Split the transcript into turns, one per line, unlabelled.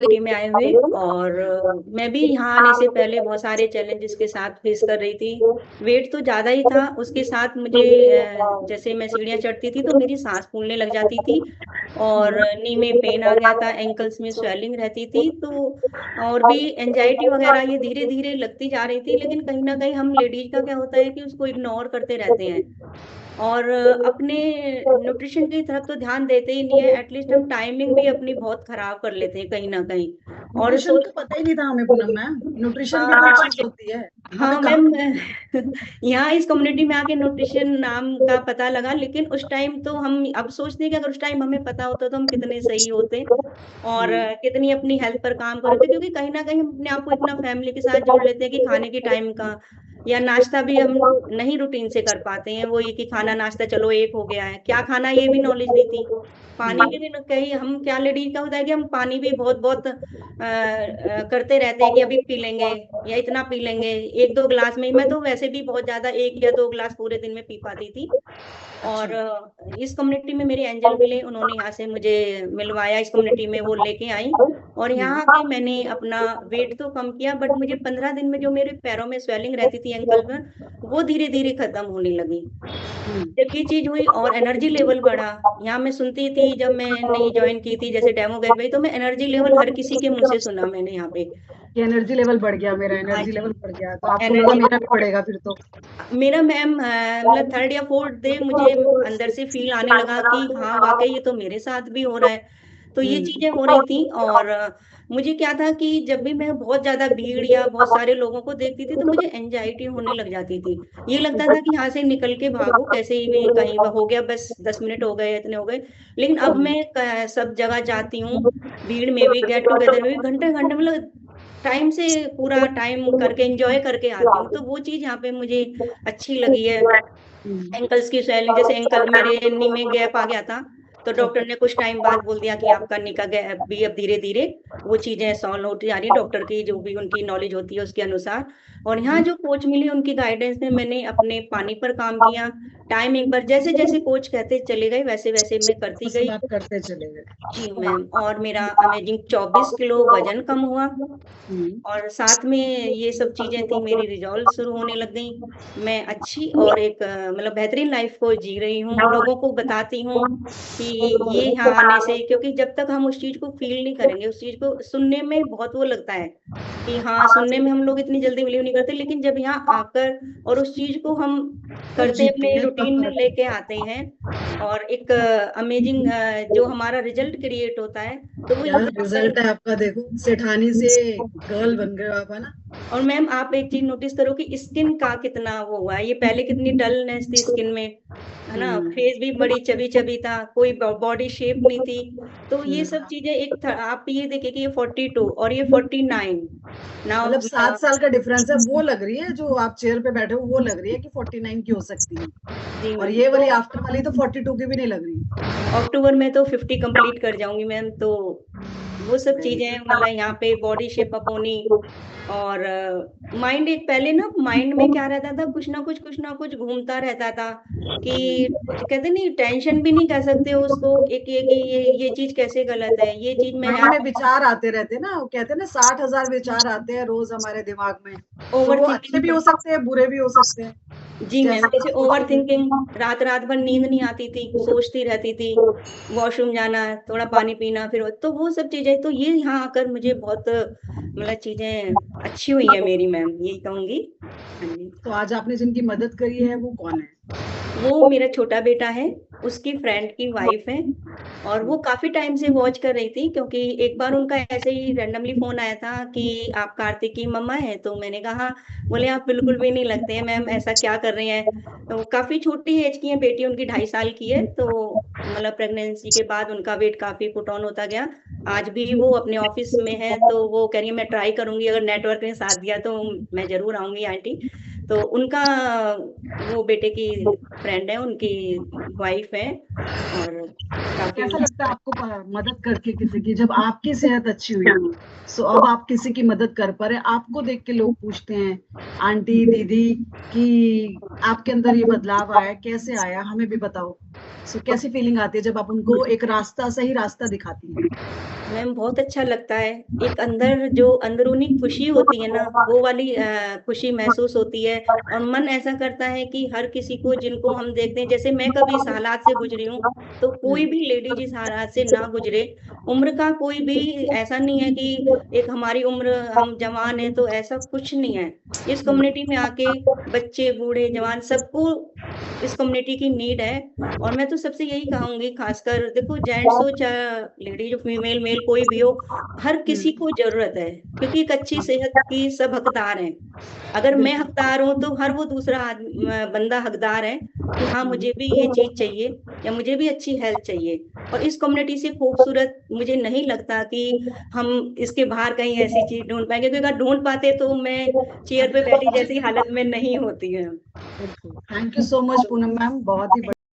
City में आए हुए। और मैं भी यहाँ आने से पहले बहुत सारे चैलेंजेस के साथ फेस कर रही थी। वेट तो ज्यादा ही था, उसके साथ मुझे जैसे मैं सीढ़ियाँ चढ़ती थी तो मेरी सांस फूलने लग जाती थी, और नी में पेन आ गया था, एंकल्स में स्वेलिंग रहती थी, तो और भी एंजाइटी वगैरह ये धीरे धीरे लगती जा रही थी। लेकिन कहीं ना कहीं हम लेडीज का क्या होता है कि उसको इग्नोर करते रहते हैं, और अपने न्यूट्रिशन की तरफ तो ध्यान देते ही नहीं है। एटलीस्ट हम टाइमिंग भी अपनी बहुत खराब कर लेते हैं कहीं ना कहीं। और
न्यूट्रिशन
सोच
का पता ही नहीं था हमें पूनम मैम, न्यूट्रिशन भी कोई
हाँ,
चीज होती है। हमें
हाँ
कहाँ
मैम, यहाँ इस कम्युनिटी में आके न्यूट्रिशन नाम का पता लगा। लेकिन उस टाइम तो हम अब सोचते हैं कि अगर उस टाइम हमें पता होता तो हम कितने सही होते, और कितनी अपनी हेल्थ पर काम कर रहे थे। क्योंकि कहीं ना कहीं हम अपने आप को इतना फैमिली के साथ जोड़ लेते हैं कि खाने के टाइम का या नाश्ता भी हम नहीं रूटीन से कर पाते हैं। वो ये कि खाना नाश्ता चलो एक हो गया है, क्या खाना ये भी नॉलेज नहीं थी। पानी की भी कहीं हम क्या, लेडीज का होता है कि हम पानी भी बहुत बहुत करते रहते हैं कि अभी पी लेंगे या इतना पी लेंगे, एक दो गिलास में ही। मैं तो वैसे भी बहुत ज्यादा एक या दो गिलास पूरे दिन में पी पाती थी। और
अच्छा।
इस कम्युनिटी में मेरे एंजल मिले, उन्होंने यहाँ से मुझे मिलवाया, इस कम्युनिटी में वो लेके आई। और यहाँ आके मैंने अपना वेट तो कम किया, बट मुझे 15 दिन में जो मेरे पैरों में स्वेलिंग रहती थी एंकल में, वो धीरे धीरे खत्म होने लगी। जब ये चीज हुई और एनर्जी लेवल बढ़ा। यहाँ मैं सुनती थी जब मैं नई ज्वाइन की थी, जैसे डेमो गए भाई, तो मैं एनर्जी लेवल हर किसी के मुंह से सुना मैंने यहाँ पे।
ये एनर्जी लेवल बढ़ गया, मेरा
हाँ
एनर्जी
जी,
लेवल बढ़ गया, तो आपको लगा
एनर्जी।
मेरा भी बढ़ेगा फिर तो।
मेरा मैम मतलब थर्ड या फोर्थ डे मुझे अंदर से फील आने लगा कि हाँ वाकई ये तो मेरे साथ भी हो रहा है। तो ये
हम्म।
चीजें हो रही थी। और मुझे क्या था कि जब भी मैं बहुत ज्यादा भीड़ या बहुत सारे लोगों को देखती थी तो मुझे एंजाइटी होने लग जाती थी। ये लगता था कि यहाँ से निकल के भागो कैसे ही भी, कहीं हो गया बस 10 मिनट हो गए, इतने हो गए। लेकिन अब मैं सब जगह जाती हूँ, भीड़ में भी, गेट टुगेदर में भी, घंटे घंटे मतलब टाइम से पूरा टाइम करके एंजॉय करके आती हूँ। तो वो चीज यहाँ पे मुझे अच्छी लगी है।
हम्म।
एंकल्स की स्वेलिंग, जैसे एंकल मेरे नी में गैप आ गया था, तो डॉक्टर ने कुछ टाइम बाद बोल दिया कि आपका नी का गैप भी अब धीरे धीरे वो चीजें सॉल्व होती जा रही है, डॉक्टर की जो भी उनकी नॉलेज होती है उसके अनुसार। और यहाँ जो कोच मिली उनकी गाइडेंस में मैंने अपने पानी पर काम किया। टाइमिंग पर जैसे जैसे कोच कहते चले गए वैसे वैसे मैं करती
बस सब
गई।
आप करते चले गए।
जी मैम, और मेरा अमेजिंग 24 किलो वजन कम हुआ।
हम्म।
और साथ में ये सब चीजें थी, मेरी रिजॉल्व शुरू होने लग गई। मैं अच्छी और एक मतलब बेहतरीन लाइफ को जी रही हूँ, लोगों को बताती हूँ कि ये यहाँ आने से, क्योंकि जब तक हम उस चीज को फील नहीं करेंगे, उस चीज को सुनने में बहुत वो लगता है कि हाँ, सुनने में हम लोग इतनी जल्दी बिलीव नहीं करते, लेकिन जब यहाँ आकर और उस चीज को हम
तो
करते
जीते
अपने
हैं तब
रूटीन में
फर्क
लेके
पड़ता है।
आते हैं, और एक अमेजिंग जो हमारा रिजल्ट क्रिएट होता है, तो वो
क्या
यहाँ आकर।
रिजल्ट है आपका, देखो सेठानी से गर्ल बन गए हो आप, है ना।
और मैम आप एक चीज नोटिस करो कि स्किन का कितना वो हुआ है, ये पहले कितनी डलनेस थी स्किन में, है ना,
हम्म।
फेस भी बड़ी चबी चबी था, कोई बॉडी शेप नहीं थी। तो ये
हम्म।
सब चीजें आप ये देखिए कि ये 42 और ये 49 नाउ।
मतलब 7 साल का डिफरेंस है, वो लग रही है जो आप चेयर पे बैठे हो, वो लग रही है कि 49 की हो सकती है।
जी
और
मैम,
ये
तो
वाली आफ्टर वाली तो 42 की भी नहीं लग रही।
अक्टूबर में तो 50 कंप्लीट कर जाऊंगी मैम। तो वो सब
वेरी
चीजें
गुड।
मतलब यहाँ पे बॉडी शेप अप होनी। और माइंड, एक पहले ना माइंड में क्या रहता था, कुछ ना कुछ घूमता रहता था कि कहते नहीं, टेंशन भी नहीं कह सकते उसको, एक ये कि ये चीज कैसे गलत है, ये चीज मैं
नए
यहाँ।
नए विचार आते रहते हैं ना, वो कहते हैं ना 60,000 विचार आते हैं रोज हमारे दिमाग में। तो
ओवर
वो अच्छे भी
थिंकिंग।
हो सकते हैं, बुरे भी हो सकते हैं,
जी मैम,
जैसा
जैसे
आप
ओवर
सोचेंगे।
थिंकिंग, रात रात भर नींद नहीं आती थी, सोचती रहती थी, वॉशरूम जाना, थोड़ा पानी पीना, फिर तो वो सब चीजें, तो ये यहाँ आकर मुझे बहुत मतलब चीजें अच्छी हुई है मेरी मैम, यही कहूंगी। हाँ जी।
तो आज आपने जिनकी मदद करी है वो कौन है?
वो मेरा छोटा बेटा है, उसकी फ्रेंड की वाइफ है। और वो काफी टाइम से वॉच कर रही थी, क्योंकि एक बार उनका ऐसे ही रैंडमली फोन आया था कि आप कार्तिक की मम्मा है, तो मैंने कहा, बोले आप बिल्कुल भी नहीं लगते हैं मैम, ऐसा क्या कर रही हैं। तो काफी छोटी एज की है बेटी उनकी, 2.5 साल की है। तो मतलब प्रेगनेंसी के बाद उनका वेट काफी पुट ऑन होता गया। आज भी वो अपने ऑफिस में है, तो वो कह रही है मैं ट्राई करूंगी, अगर नेटवर्क ने साथ दिया तो मैं जरूर आऊंगी आंटी। तो उनका वो बेटे की फ्रेंड है, उनकी वाइफ है, और काफी
कैसा लगता है आपको मदद करके किसी की, जब आपकी सेहत अच्छी हुई, सो अब आप किसी की मदद कर पा रहे, आपको देख के लोग पूछते हैं आंटी दीदी कि आपके अंदर ये बदलाव आया, कैसे आया, हमें भी बताओ। सो कैसी फीलिंग आती है जब आप उनको एक रास्ता, सही रास्ता दिखाती हैं?
मैम बहुत अच्छा लगता है। एक अंदर जो अंदरूनी खुशी होती है ना, वो वाली खुशी महसूस होती है, और मन ऐसा करता है कि हर किसी को, जिनको हम देखते हैं, जैसे मैं कभी इस हालात से गुजरी हूँ, तो कोई भी लेडी जिस हालात से ना गुजरे, उम्र का कोई भी ऐसा नहीं है कि एक हमारी उम्र, हम जवान है तो ऐसा कुछ नहीं है। इस कम्युनिटी में आके बच्चे बूढ़े जवान सबको इस कम्युनिटी की नीड है। और मैं तो सबसे यही कहूंगी, खासकर देखो जेंट्स हो चाहे लेडीज हो, फीमेल मेल कोई भी हो, हर किसी को जरूरत है, क्योंकि एक अच्छी सेहत की सब हकदार हैं। अगर मैं
बिल्कुल।
हकदार हूं तो हर वो दूसरा बंदा हकदार है कि हाँ मुझे भी ये चीज चाहिए, या मुझे भी अच्छी हेल्थ चाहिए। और इस कम्युनिटी से खूबसूरत मुझे नहीं लगता कि हम इसके बाहर कहीं ऐसी चीज ढूंढ पाएंगे, क्योंकि अगर ढूंढ पाते तो मैं चेयर पे बैठी जैसी हालत में नहीं होती है।
बिल्कुल। Thank you so much Poonam ma'am, बहुत ही